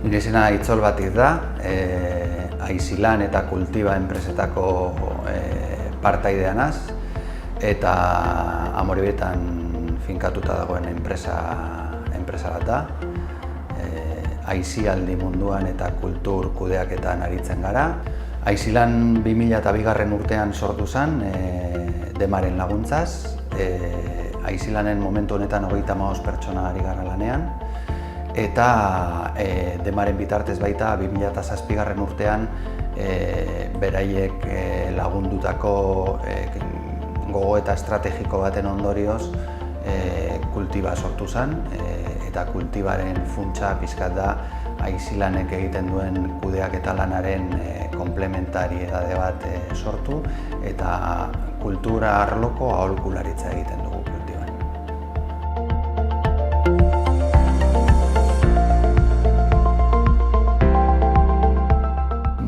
Nire izena Itzol Batiz da, Aizilan eta Kultiba enpresetako partaidea naz, eta Amoribetan finkatuta dagoen enpresa bat da. Aizialdi munduan eta kultur kudeaketan aritzen gara. Aizilan 2002. Urtean sortu zen, Demaren laguntzaz. Aizilanen momentu honetan 35 pertsona ari gara lanean. Eta Demaren bitartez baita 2007. Urtean beraiek lagundutako gogoeta estrategiko baten ondorioz Kultiba sortu zen, eta Kultibaren funtsa pixkat da Aizilanek egiten duen kudeaketa lanaren komplementariedade bat sortu, eta kultura arloko aholkularitza egiten dugu Kultiban.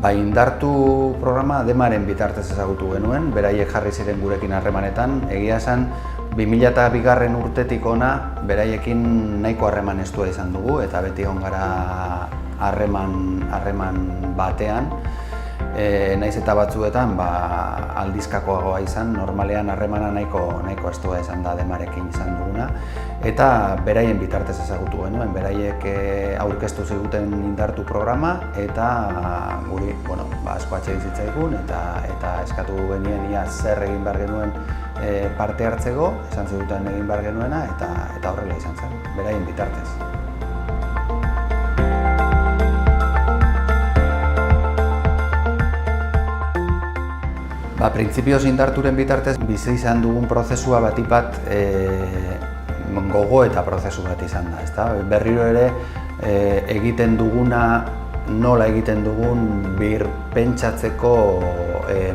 Indartu programa Demaren bitartez ezagutu genuen, beraiek jarri ziren gurekin harremanetan. Egia esan, 2002. Urtetik ona beraiekin nahiko harreman estua izan dugu, eta beti egon gara harreman batean. Naiz eta batzuetan aldizkakoagoa izan, normalean harremana nahiko estua izan da Demarekin izan duguna, eta beraien bitartez ezagutu genuen. Beraiek aurkeztu ziguten Indartu programa, eta guri asko atsegin zitzaigun, eta eskatu genien ia zer egin behar genuen parte hartzeko, esan ziguten egin behar genuena, eta horrela izan zen, beraien bitartez. Printzipioz Indarturen bitartez bizi izan dugun prozesua batipat gogo eta prozesu bat izan da. Berriro ere egiten duguna, nola egiten dugun birpentsatzeko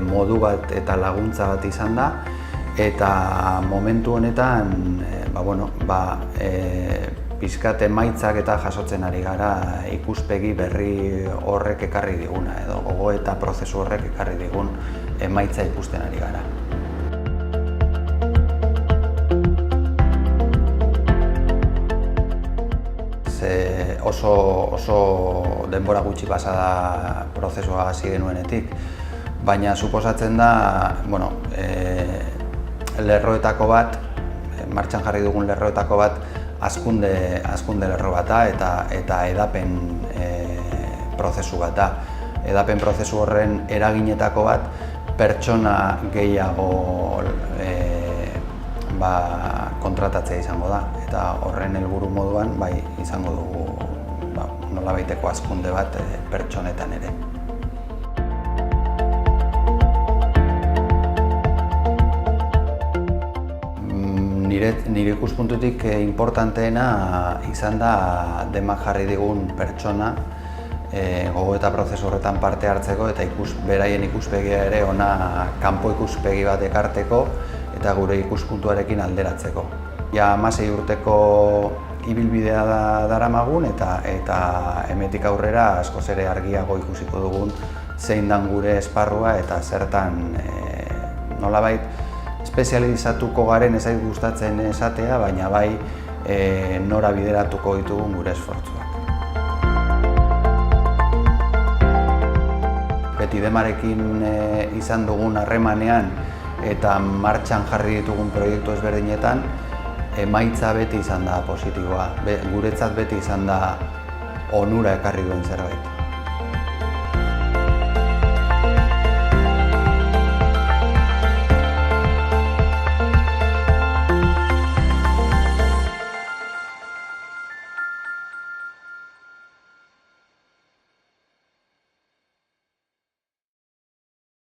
modu bat eta laguntza bat izan da, eta momentu honetan pixkat emaitzak eta jasotzen ari gara ikuspegi berri horrek ekarri diguna, edo gogo eta prozesu horrek ekarri digun emaitza ikusten ari gara. Oso denbora gutxi pasa da prozesua hasi genuenetik, baina suposatzen da, lerroetako bat, martxan jarri dugun lerroetako bat, hazkunde lerro bat da, eta edapen prozesu bat da. Edapen prozesu horren eraginetako bat, pertsona gehiago kontratatzea izango da, eta horren helburu moduan izango dugu nolabaiteko hazkunde bat pertsonetan ere. Nire ikuspuntutik importanteena izan da Demak jarri digun pertsona gogo eta prozesu horretan parte hartzeko, eta beraien ikuspegia ere ona kanpo ikuspegi bat ekarteko eta gure ikuspuntuarekin alderatzeko. 16 urteko ibilbidea daramagun, eta hemetik aurrera askoz ere argiago ikusiko dugun zein dan gure esparrua, eta zertan nolabait espezializatuko garen ez zait gustatzen esatea, baina nora bideratuko ditugun gure esfortzuak. Beti Demarekin izan dugun harremanean eta martxan jarri ditugun proiektu ezberdinetan, emaitza beti izan da positiboa, guretzat beti izan da onura ekarri duen zerbait.